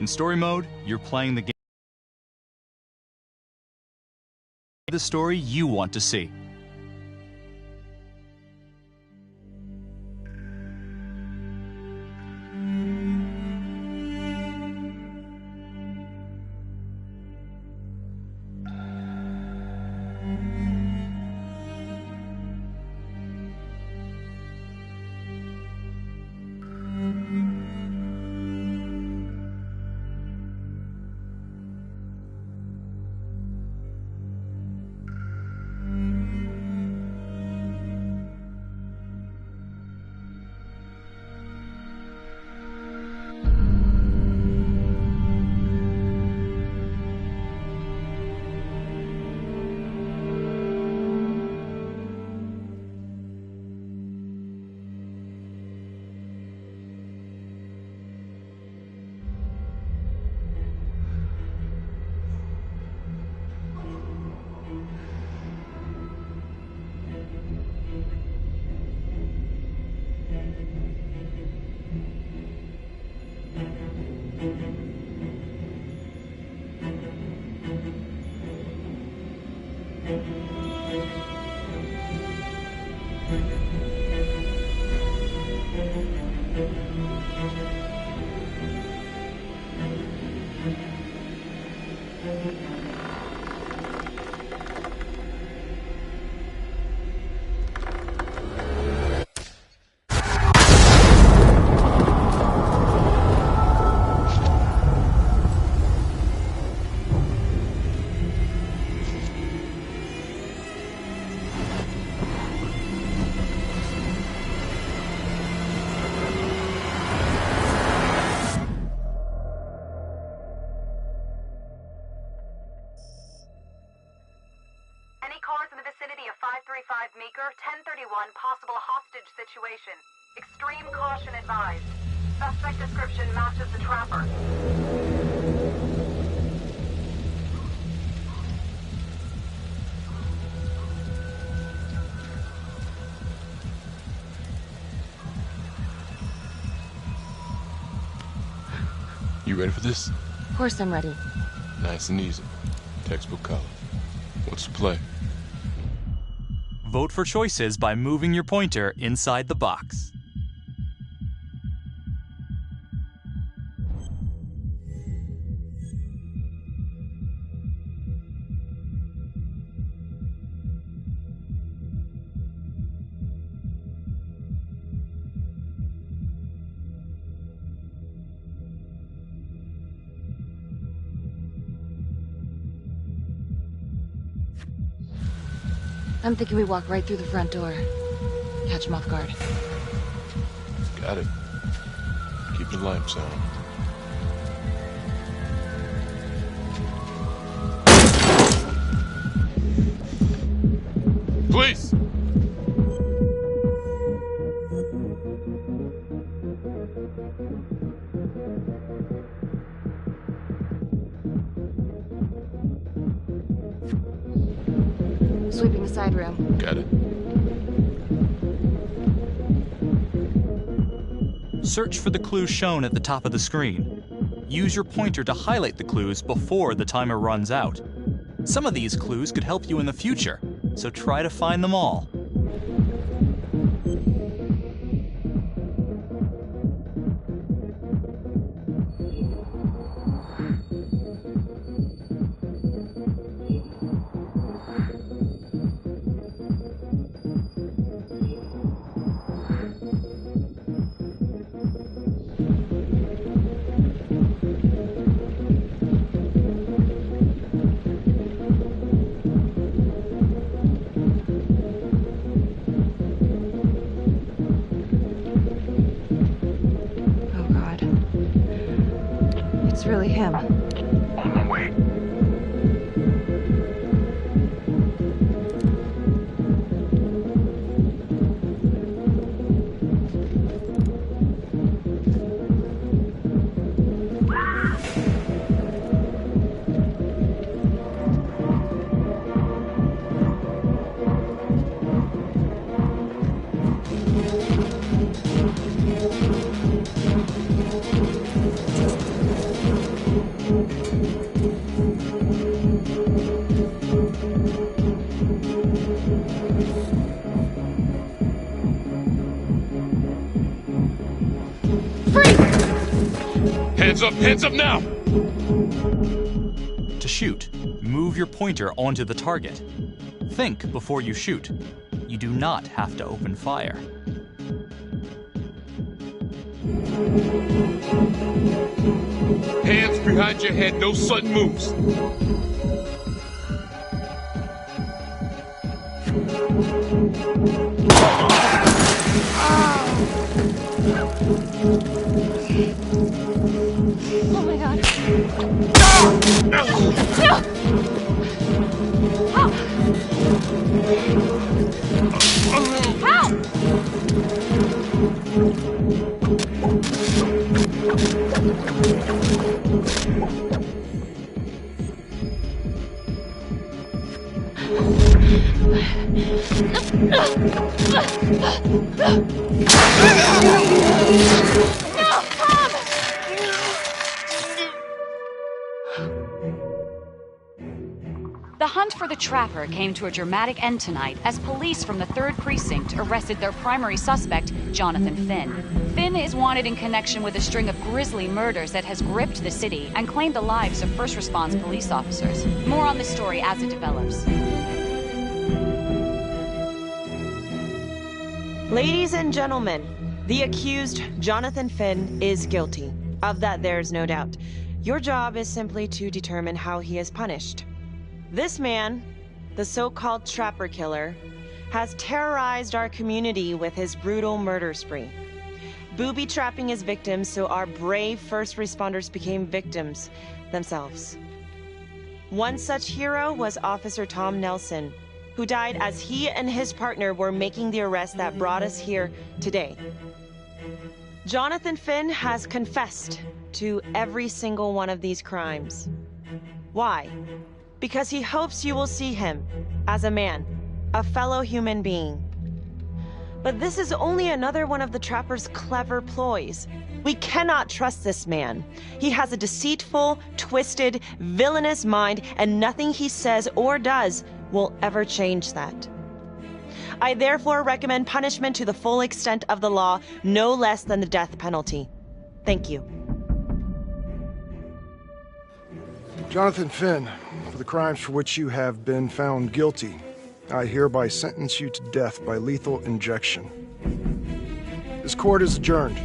In story mode, you're playing the game. The story you want to see. Meeker, 1031, possible hostage situation. Extreme caution advised. Suspect description matches the trapper. You ready for this? Of course I'm ready. Nice and easy. Textbook college. What's the play? Vote for choices by moving your pointer inside the box. I'm thinking we walk right through the front door. Catch him off guard. Got it. Keep the lights on. Police! Sweeping the side room. Got it. Search for the clues shown at the top of the screen. Use your pointer to highlight the clues before the timer runs out. Some of these clues could help you in the future, so try to find them all. It's really him. On my way. Hands up now! To shoot, move your pointer onto the target. Think before you shoot. You do not have to open fire. Hands behind your head, no sudden moves. Oh my god. The hunt for the Trapper came to a dramatic end tonight as police from the 3rd Precinct arrested their primary suspect, Jonathan Finn. Finn is wanted in connection with a string of grisly murders that has gripped the city and claimed the lives of first response police officers. More on this story as it develops. Ladies and gentlemen, the accused, Jonathan Finn, is guilty. Of that, there's no doubt. Your job is simply to determine how he is punished. This man, the so-called Trapper Killer, has terrorized our community with his brutal murder spree, booby-trapping his victims so our brave first responders became victims themselves. One such hero was Officer Tom Nelson, who died as he and his partner were making the arrest that brought us here today. Jonathan Finn has confessed to every single one of these crimes. Why? Because he hopes you will see him as a man, a fellow human being. But this is only another one of the Trapper's clever ploys. We cannot trust this man. He has a deceitful, twisted, villainous mind, and nothing he says or does will ever change that. I therefore recommend punishment to the full extent of the law, no less than the death penalty. Thank you. Jonathan Finn, for the crimes for which you have been found guilty, I hereby sentence you to death by lethal injection. This court is adjourned.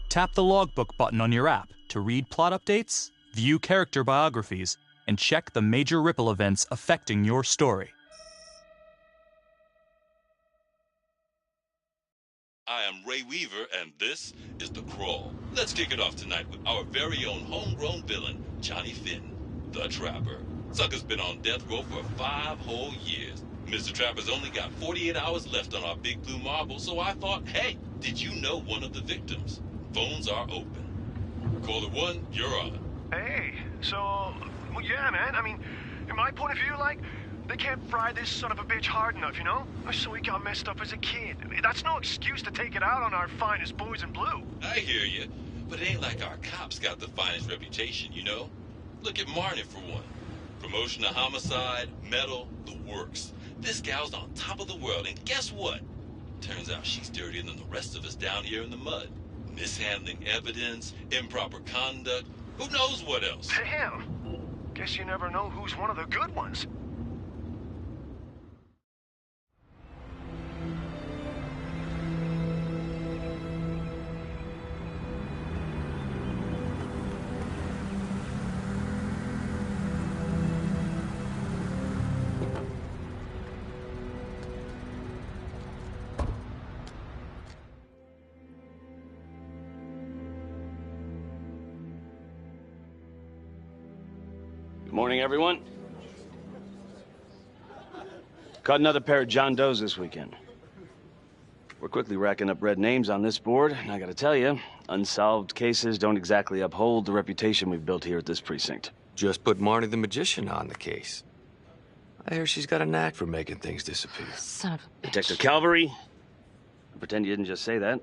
Tap the logbook button on your app to read plot updates, view character biographies, and check the major ripple events affecting your story. I am Ray Weaver, and this is The Crawl. Let's kick it off tonight with our very own homegrown villain, Johnny Finn, the Trapper. Sucker's been on death row for 5 whole years. Mr. Trapper's only got 48 hours left on our big blue marble, so I thought, hey, did you know one of the victims? Phones are open. Caller 1, you're on. Hey, so, well, yeah, man, I mean, in my point of view, like, they can't fry this son of a bitch hard enough, you know? So he got messed up as a kid. I mean, that's no excuse to take it out on our finest boys in blue. I hear you, but it ain't like our cops got the finest reputation, you know? Look at Marnie for one. Promotion to homicide, medal, the works. This gal's on top of the world, and guess what? Turns out she's dirtier than the rest of us down here in the mud. Mishandling evidence, improper conduct, who knows what else? Damn. Guess you never know who's one of the good ones. Morning, everyone. Caught another pair of John Does this weekend. We're quickly racking up red names on this board, and I gotta tell you, unsolved cases don't exactly uphold the reputation we've built here at this precinct. Just put Marnie the Magician on the case. I hear she's got a knack for making things disappear. Son of a bitch. Detective Calvary, I pretend you didn't just say that.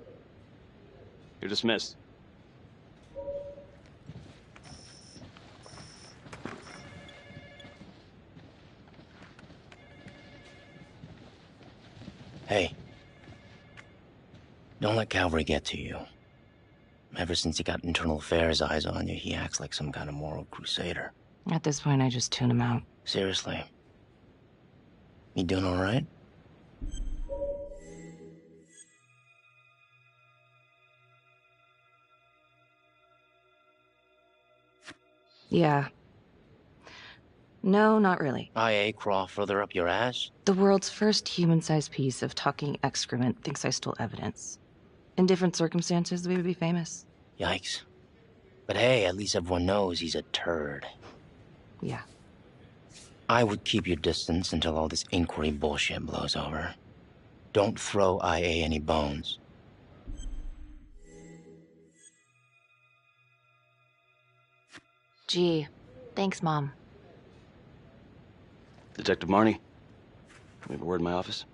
You're dismissed. Hey. Don't let Calvary get to you. Ever since he got internal affairs eyes on you, he acts like some kind of moral crusader. At this point, I just tune him out. Seriously. You doing all right? Yeah. No, not really. IA crawl further up your ass? The world's first human-sized piece of talking excrement thinks I stole evidence. In different circumstances, we would be famous. Yikes. But hey, at least everyone knows he's a turd. Yeah. I would keep your distance until all this inquiry bullshit blows over. Don't throw IA any bones. Gee, thanks, Mom. Detective Marnie, we have a word in my office.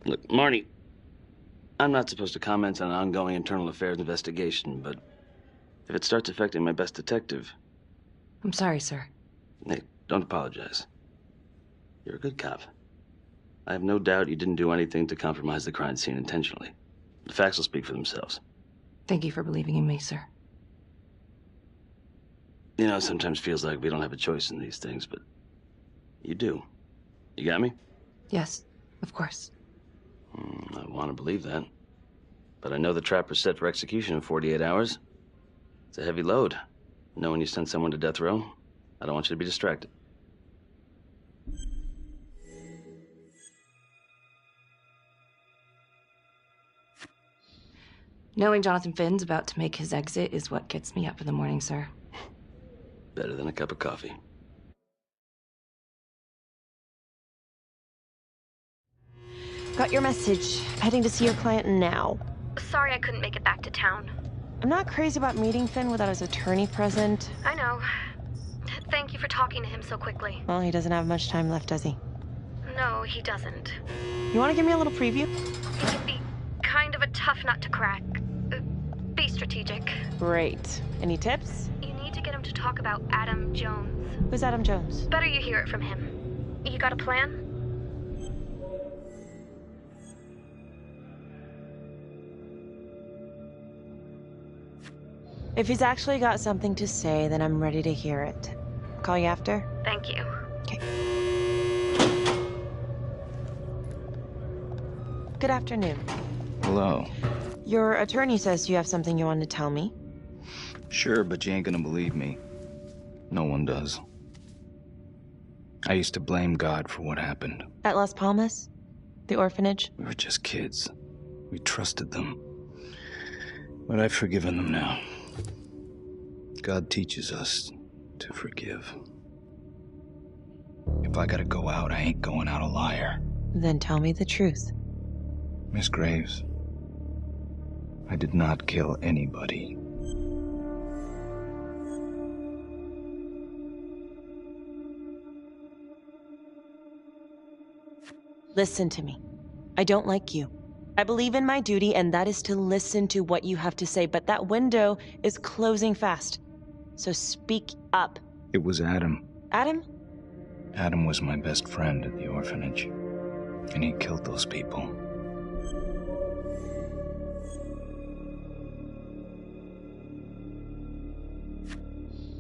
Look, Marnie, I'm not supposed to comment on an ongoing internal affairs investigation, but if it starts affecting my best detective... I'm sorry, sir. Hey, don't apologize. You're a good cop. I have no doubt you didn't do anything to compromise the crime scene intentionally. The facts will speak for themselves. Thank you for believing in me, sir. You know, it sometimes feels like we don't have a choice in these things, but you do. You got me? Yes, of course. I want to believe that. But I know the trapper's set for execution in 48 hours. It's a heavy load. Knowing you sent someone to death row, I don't want you to be distracted. Knowing Jonathan Finn's about to make his exit is what gets me up in the morning, sir. Better than a cup of coffee. Got your message. Heading to see your client now. Sorry I couldn't make it back to town. I'm not crazy about meeting Finn without his attorney present. I know. Thank you for talking to him so quickly. Well, he doesn't have much time left, does he? No, he doesn't. You want to give me a little preview? He can be kind of a tough nut to crack. Be strategic. Great. Any tips? You need to get him to talk about Adam Jones. Who's Adam Jones? Better you hear it from him. You got a plan? If he's actually got something to say, then I'm ready to hear it. Call you after? Thank you. Okay. Good afternoon. Hello. Your attorney says you have something you want to tell me. Sure, but you ain't gonna believe me. No one does. I used to blame God for what happened. At Las Palmas? The orphanage? We were just kids. We trusted them. But I've forgiven them now. God teaches us to forgive. If I gotta go out, I ain't going out a liar. Then tell me the truth. Miss Graves, I did not kill anybody. Listen to me. I don't like you. I believe in my duty, and that is to listen to what you have to say, but that window is closing fast. So speak up. It was Adam. Adam? Adam was my best friend at the orphanage, and he killed those people.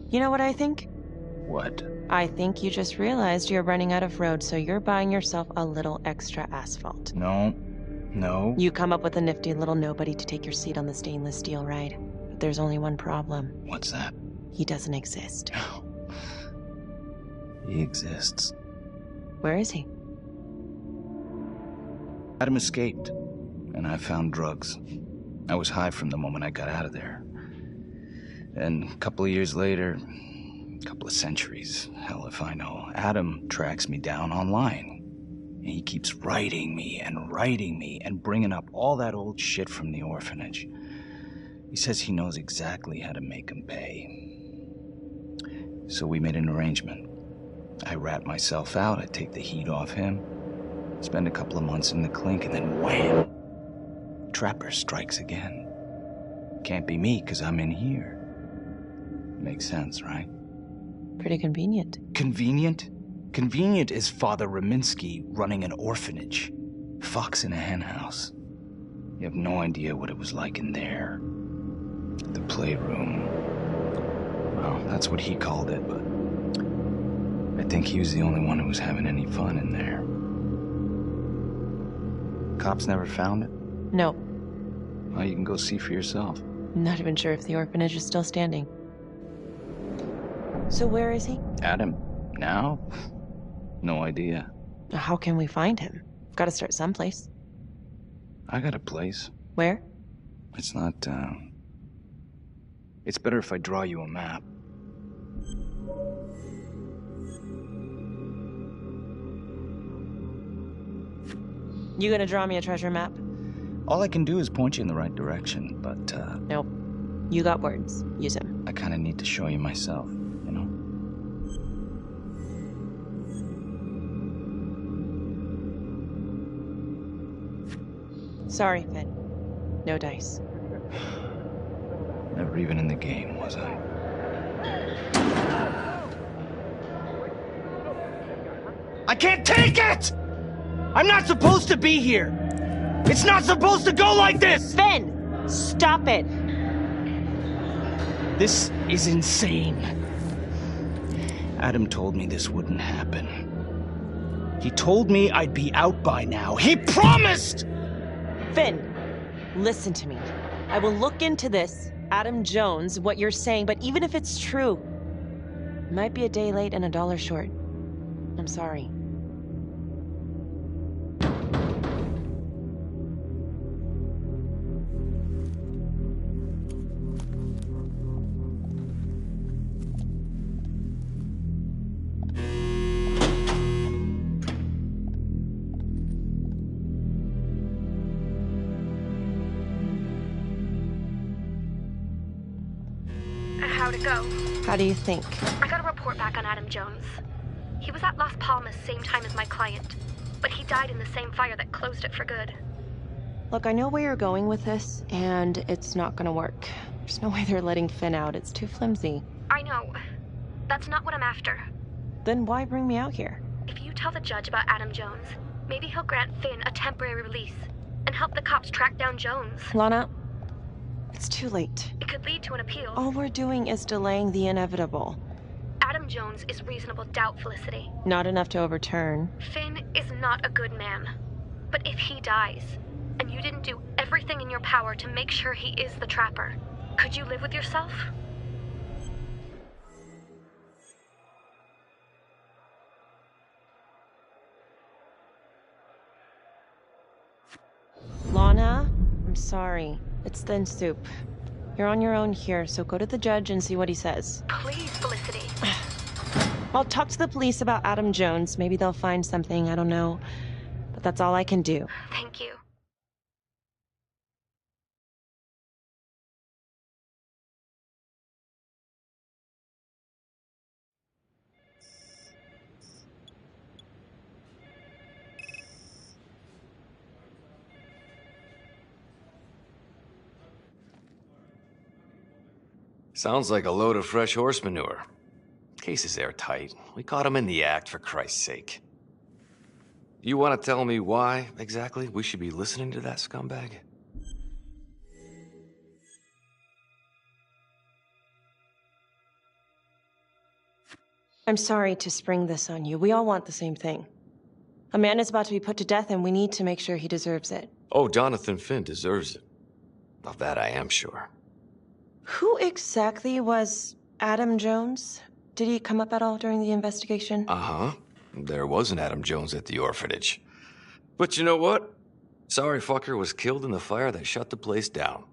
You know what I think? What? I think you just realized you're running out of road, so you're buying yourself a little extra asphalt. No. No. You come up with a nifty little nobody to take your seat on the stainless steel ride. But there's only one problem. What's that? He doesn't exist. He exists. Where is he? Adam escaped, and I found drugs. I was high from the moment I got out of there. And a couple of years later, a couple of centuries, hell if I know, Adam tracks me down online. And he keeps writing me and bringing up all that old shit from the orphanage. He says he knows exactly how to make him pay. So we made an arrangement. I rat myself out, I take the heat off him, spend a couple of months in the clink, and then wham! Trapper strikes again. Can't be me, 'cause I'm in here. Makes sense, right? Pretty convenient. Convenient? Convenient is Father Raminsky running an orphanage. Fox in a henhouse. You have no idea what it was like in there. The playroom. Well, that's what he called it, but I think he was the only one who was having any fun in there. Cops never found it? No. Well, you can go see for yourself. Not even sure if the orphanage is still standing. So where is he? Adam? Now? No idea. How can we find him? Got to start someplace. I got a place. Where? It's not, It's better if I draw you a map. You gonna draw me a treasure map? All I can do is point you in the right direction, but, Nope. You got words. Use them. I kinda need to show you myself, you know? Sorry, Finn. No dice. Never even in the game, was I? I can't take it! I'm not supposed to be here! It's not supposed to go like this! Finn! Stop it! This is insane. Adam told me this wouldn't happen. He told me I'd be out by now. He promised! Finn, listen to me. I will look into this, Adam Jones, what you're saying, but even if it's true, it might be a day late and $1 short. I'm sorry. How'd it go? How do you think? I got a report back on Adam Jones. He was at Las Palmas same time as my client, but he died in the same fire that closed it for good. Look, I know where you're going with this, and it's not gonna work. There's no way they're letting Finn out. It's too flimsy. I know. That's not what I'm after. Then why bring me out here? If you tell the judge about Adam Jones, maybe he'll grant Finn a temporary release and help the cops track down Jones. Lana, it's too late. It could lead to an appeal. All we're doing is delaying the inevitable. Adam Jones is reasonable doubt, Felicity. Not enough to overturn. Finn is not a good man. But if he dies, and you didn't do everything in your power to make sure he is the trapper, could you live with yourself? Lana, I'm sorry. It's thin soup. You're on your own here, so go to the judge and see what he says. Please, Felicity. I'll talk to the police about Adam Jones. Maybe they'll find something, I don't know. But that's all I can do. Thank you. Sounds like a load of fresh horse manure. Case is airtight. We caught him in the act, for Christ's sake. You want to tell me why, exactly, we should be listening to that scumbag? I'm sorry to spring this on you. We all want the same thing. A man is about to be put to death, and we need to make sure he deserves it. Oh, Jonathan Finn deserves it. Of that I am sure. Who exactly was Adam Jones? Did he come up at all during the investigation? Uh-huh. There was an Adam Jones at the orphanage. But you know what? Sorry fucker was killed in the fire that shut the place down.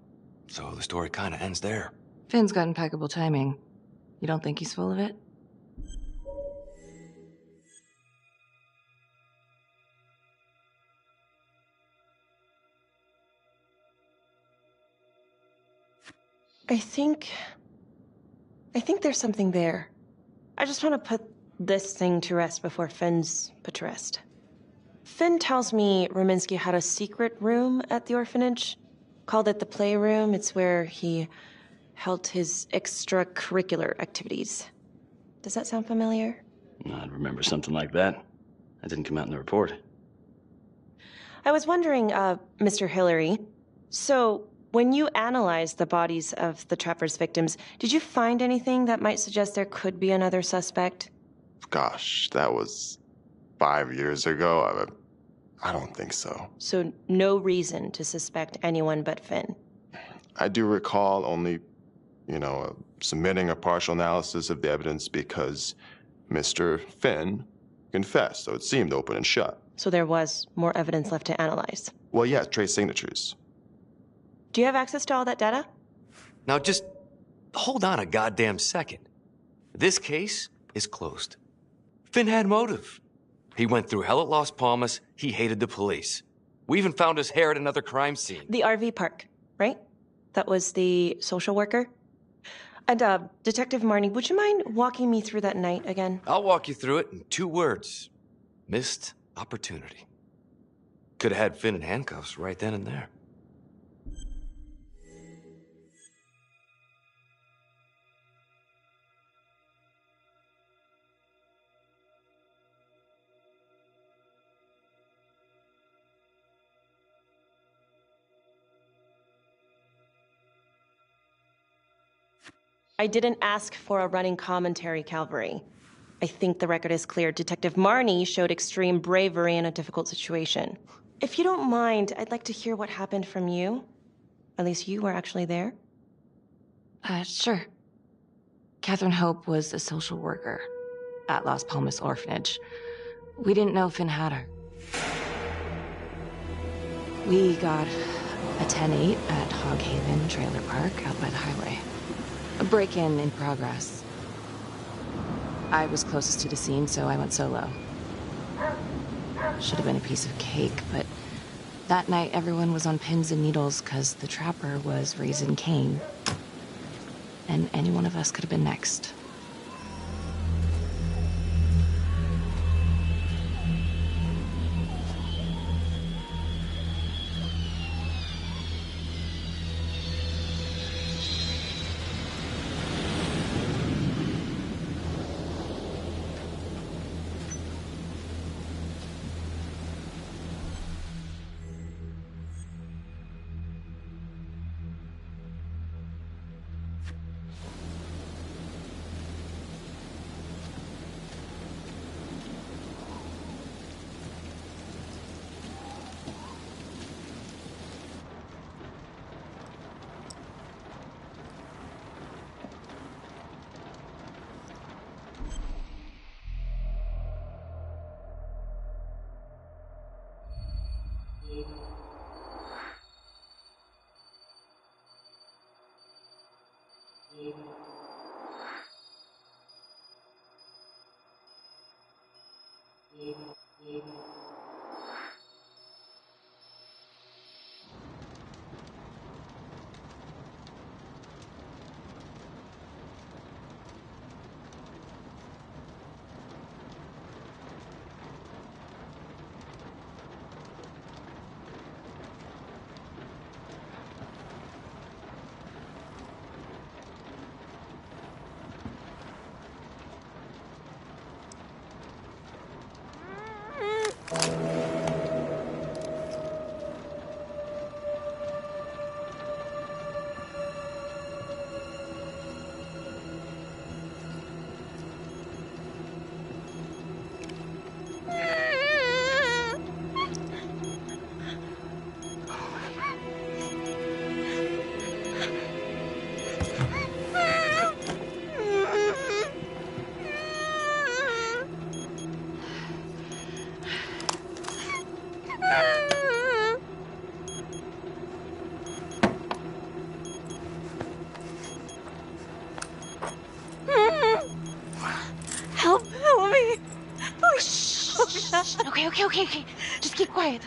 So the story kind of ends there. Finn's got impeccable timing. You don't think he's full of it? I think there's something there. I just want to put this thing to rest before Finn's put to rest. Finn tells me Raminsky had a secret room at the orphanage. Called it the playroom. It's where he helped his extracurricular activities. Does that sound familiar? I'd remember something like that. That didn't come out in the report. I was wondering, Mr. Hillary, so when you analyzed the bodies of the Trapper's victims, did you find anything that might suggest there could be another suspect? Gosh, that was 5 years ago. I don't think so. So no reason to suspect anyone but Finn? I do recall only, submitting a partial analysis of the evidence because Mr. Finn confessed, so it seemed open and shut. So there was more evidence left to analyze? Well, yeah, trace signatures. Do you have access to all that data? Now just hold on a goddamn second. This case is closed. Finn had motive. He went through hell at Las Palmas. He hated the police. We even found his hair at another crime scene. The RV park, right? That was the social worker? And, Detective Marnie, would you mind walking me through that night again? I'll walk you through it in 2 words. Missed opportunity. Could have had Finn in handcuffs right then and there. I didn't ask for a running commentary, Calvary. I think the record is clear. Detective Marnie showed extreme bravery in a difficult situation. If you don't mind, I'd like to hear what happened from you. At least you were actually there. Sure. Catherine Hope was a social worker at Las Palmas Orphanage. We didn't know Finn had her. We got a 10-8 at Hog Haven Trailer Park out by the highway. A break-in in progress. I was closest to the scene, so I went solo. Should have been a piece of cake, but that night everyone was on pins and needles because the Trapper was raising Cain. And any one of us could have been next. Help me! Oh, shh! Okay. Just keep quiet.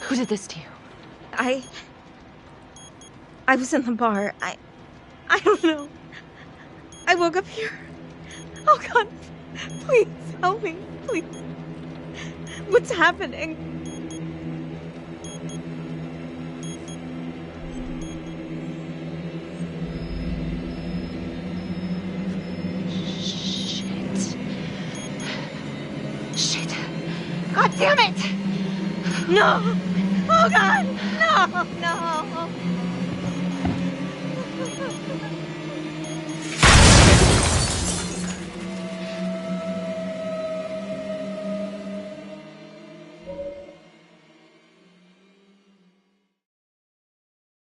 Who did this to you? I was in the bar. I don't know. I woke up here. Oh, God. Please, help me. Please. What's happening? God damn it! No! Oh God! No! No!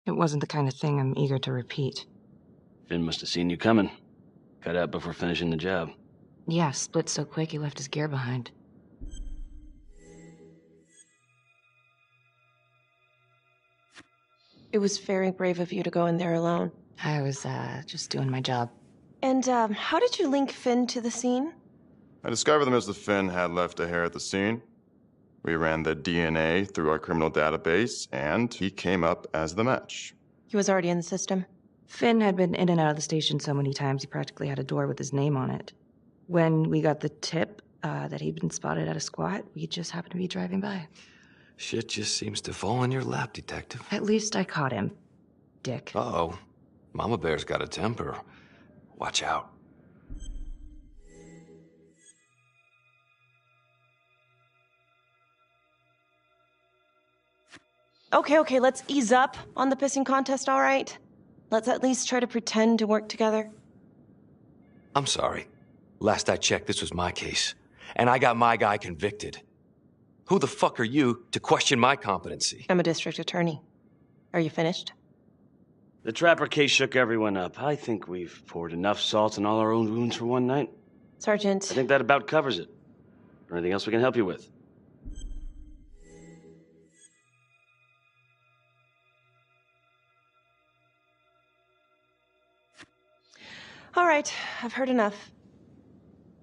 It wasn't the kind of thing I'm eager to repeat. Finn must have seen you coming. Cut out before finishing the job. Yeah, split so quick he left his gear behind. It was very brave of you to go in there alone. I was, just doing my job. And, how did you link Finn to the scene? I discovered that Mr. Finn had left a hair at the scene. We ran the DNA through our criminal database, and he came up as the match. He was already in the system. Finn had been in and out of the station so many times he practically had a door with his name on it. When we got the tip that he'd been spotted at a squat, we just happened to be driving by. Shit just seems to fall in your lap, Detective. At least I caught him, dick. Uh-oh. Mama Bear's got a temper. Watch out. Okay, let's ease up on the pissing contest, all right? Let's at least try to pretend to work together. I'm sorry. Last I checked, this was my case. And I got my guy convicted. Who the fuck are you to question my competency? I'm a district attorney. Are you finished? The Trapper case shook everyone up. I think we've poured enough salt in all our own wounds for one night. Sergeant. I think that about covers it. Or anything else we can help you with? All right, I've heard enough.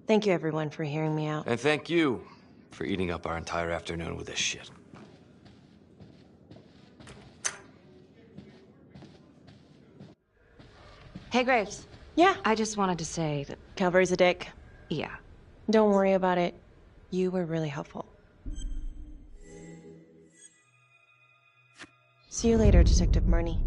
Thank you, everyone, for hearing me out. And thank you for eating up our entire afternoon with this shit. Hey, Graves. Yeah? I just wanted to say that... Calvary's a dick. Yeah. Don't worry about it. You were really helpful. See you later, Detective Marnie.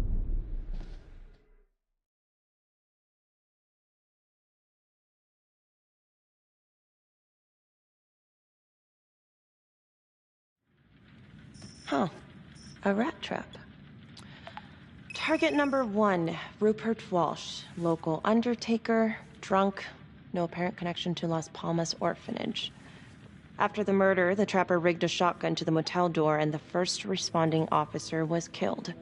Huh. A rat trap. Target number 1, Rupert Walsh, local undertaker, drunk, no apparent connection to Las Palmas orphanage. After the murder, the trapper rigged a shotgun to the motel door and the first responding officer was killed.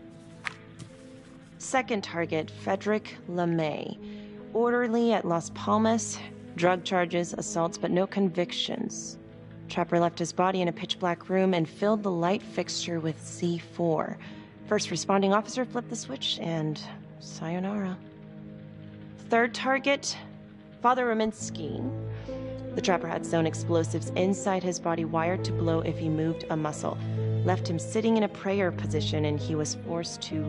Second target, Frederick LeMay, orderly at Las Palmas, drug charges, assaults, but no convictions. Trapper left his body in a pitch-black room and filled the light fixture with C4. First responding officer flipped the switch, and sayonara. Third target, Father Rominsky. The trapper had sewn explosives inside his body, wired to blow if he moved a muscle. Left him sitting in a prayer position, and he was forced to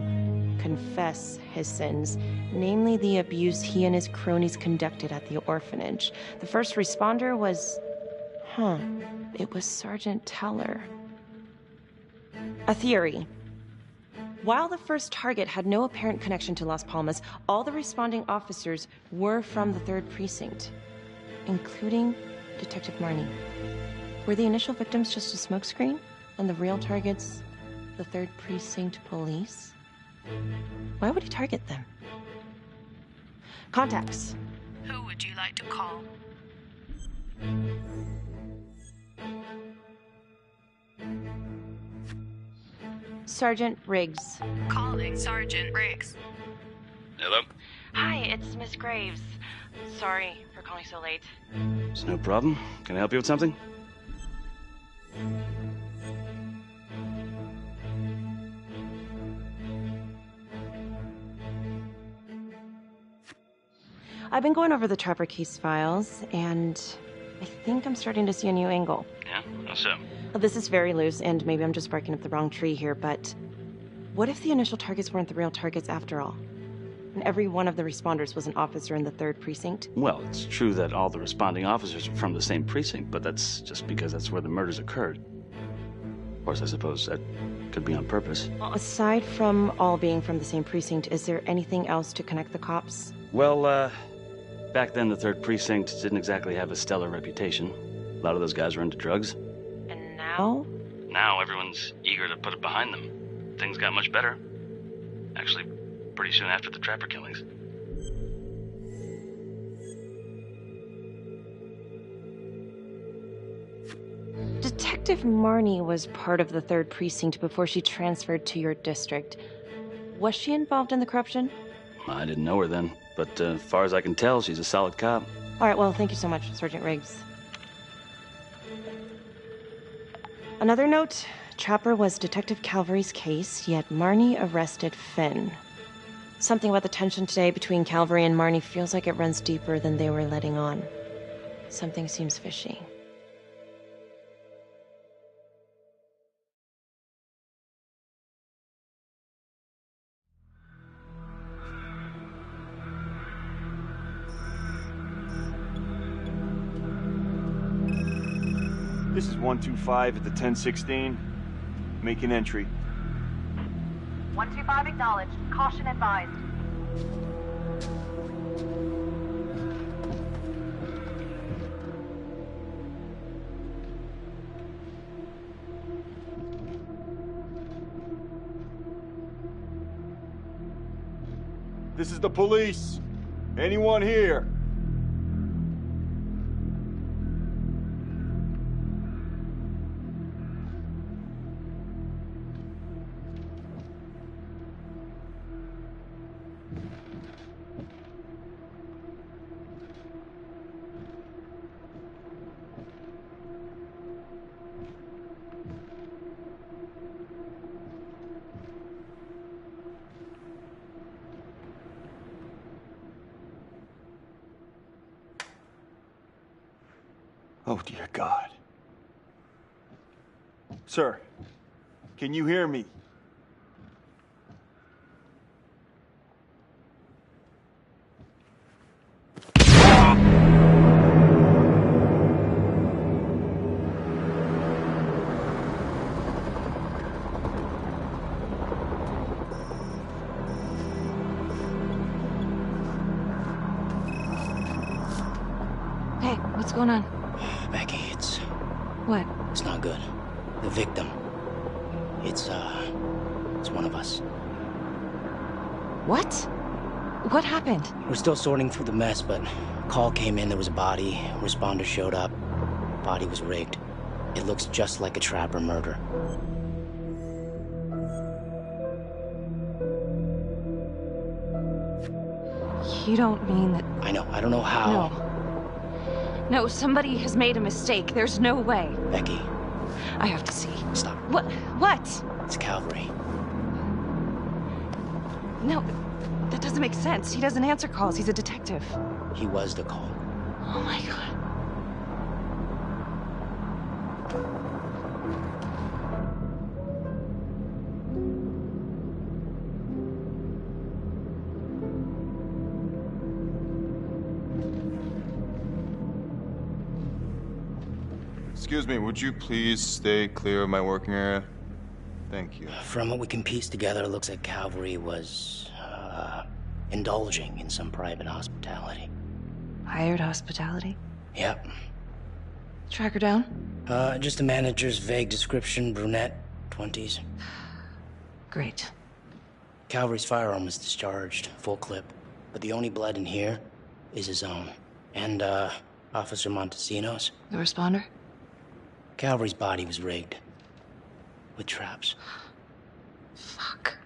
confess his sins, namely the abuse he and his cronies conducted at the orphanage. The first responder was... it was Sergeant Teller. A theory. While the first target had no apparent connection to Las Palmas, all the responding officers were from the 3rd Precinct, including Detective Marnie. Were the initial victims just a smokescreen, and the real targets the 3rd Precinct police? Why would he target them? Contacts. Who would you like to call? Sergeant Riggs. Calling Sergeant Riggs. Hello? Hi, it's Miss Graves. Sorry for calling so late. It's no problem. Can I help you with something? I've been going over the Trapper case files, and I think I'm starting to see a new angle. Yeah? How so? Well, this is very loose, and maybe I'm just barking up the wrong tree here, but what if the initial targets weren't the real targets after all? And every one of the responders was an officer in the 3rd Precinct? Well, it's true that all the responding officers are from the same precinct, but that's just because that's where the murders occurred. Of course, I suppose that could be on purpose. Well, aside from all being from the same precinct, is there anything else to connect the cops? Well, back then the 3rd Precinct didn't exactly have a stellar reputation. A lot of those guys were into drugs. And now now? Now everyone's eager to put it behind them. Things got much better. Actually, pretty soon after the Trapper killings. Detective Marnie was part of the 3rd Precinct before she transferred to your district. Was she involved in the corruption? I didn't know her then, but as far as I can tell, she's a solid cop. All right, well, thank you so much, Sergeant Riggs. Another note, Trapper was Detective Calvary's case, yet Marnie arrested Finn. Something about the tension today between Calvary and Marnie feels like it runs deeper than they were letting on. Something seems fishy. This is 125 at the 1016. Making entry. 125 acknowledged. Caution advised. This is the police. Anyone here? Oh, dear God. Sir, can you hear me? Hey, what's going on? Becky, it's What? It's not good. The victim. It's one of us. What? What happened? We're still sorting through the mess, but a call came in, there was a body. Responder showed up. Body was rigged. It looks just like a Trapper murder. You don't mean that... I know, I don't know how. No, somebody has made a mistake. There's no way. Becky. I have to see. Stop. What? It's Calvary. No, that doesn't make sense. He doesn't answer calls. He's a detective. He was the call. Oh my God. Excuse me, would you please stay clear of my working area? Thank you. From what we can piece together, it looks like Calvary was, indulging in some private hospitality. Hired hospitality? Yep. Track her down? Just the manager's vague description, brunette, 20s. Great. Calvary's firearm was discharged, full clip. But the only blood in here is his own. And, Officer Montesino's. The responder? Calvary's body was rigged. With traps. Fuck.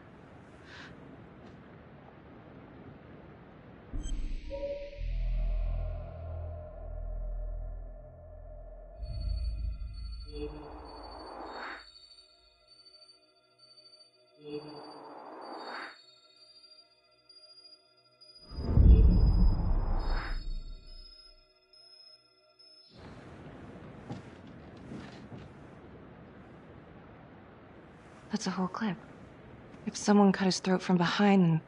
That's a whole clip. If someone cut his throat from behind, then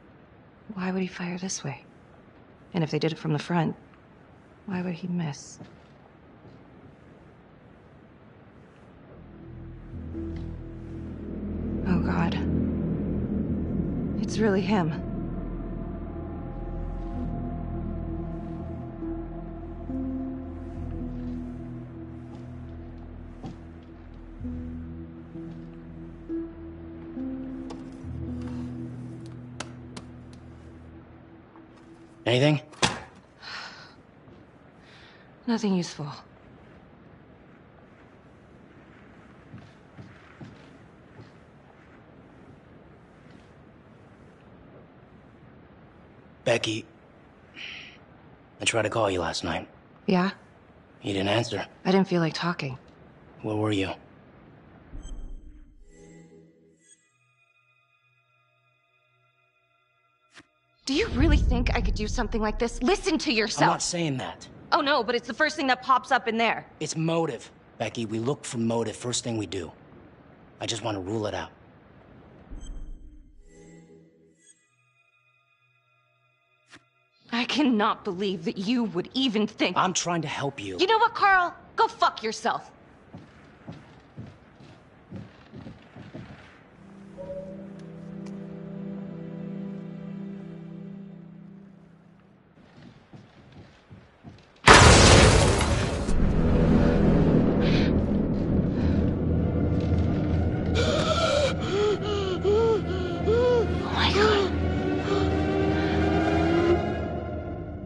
why would he fire this way? And if they did it from the front, why would he miss? Oh God. It's really him. Anything? Nothing useful. Becky, I tried to call you last night. Yeah? You didn't answer. I didn't feel like talking. Where were you? Do you really think I could do something like this? Listen to yourself. I'm not saying that. Oh no, but it's the first thing that pops up in there. It's motive. Becky, we look for motive first thing we do. I just want to rule it out. I cannot believe that you would even think... I'm trying to help you. You know what, Carl? Go fuck yourself.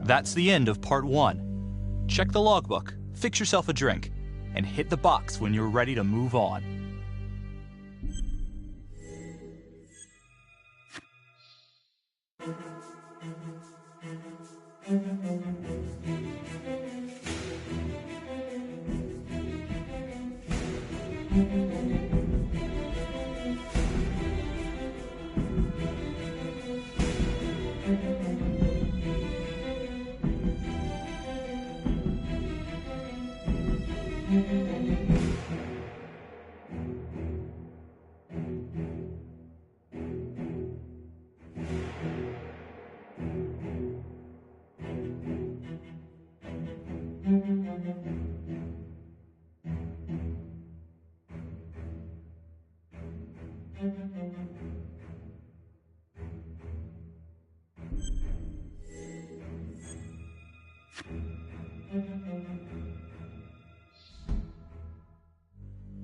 That's the end of part 1. Check the logbook, fix yourself a drink, and hit the box when you're ready to move on.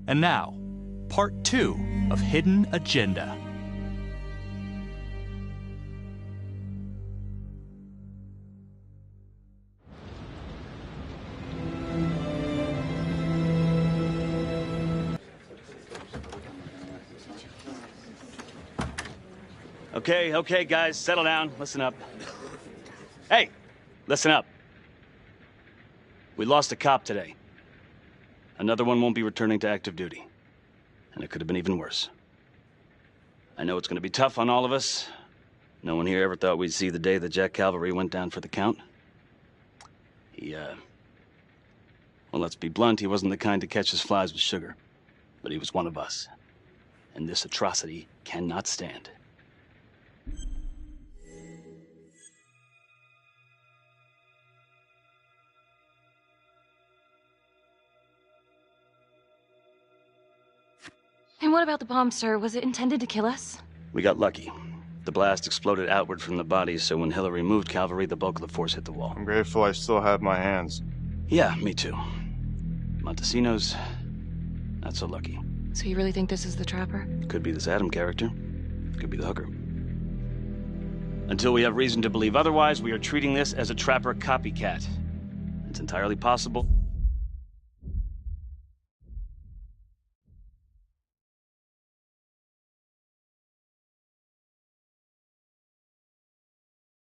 And now, part 2 of Hidden Agenda. Okay, guys, settle down. Listen up. Hey, listen up. We lost a cop today. Another one won't be returning to active duty. And it could have been even worse. I know it's going to be tough on all of us. No one here ever thought we'd see the day that Jack Calvary went down for the count. Well, let's be blunt, he wasn't the kind to catch his flies with sugar. But he was one of us. And this atrocity cannot stand. And what about the bomb, sir? Was it intended to kill us? We got lucky. The blast exploded outward from the bodies, so when Hillary moved Calvary, the bulk of the force hit the wall. I'm grateful I still have my hands. Yeah, me too. Montesino's not so lucky. So you really think this is the Trapper? Could be this Adam character. Could be the hooker. Until we have reason to believe otherwise, we are treating this as a Trapper copycat. It's entirely possible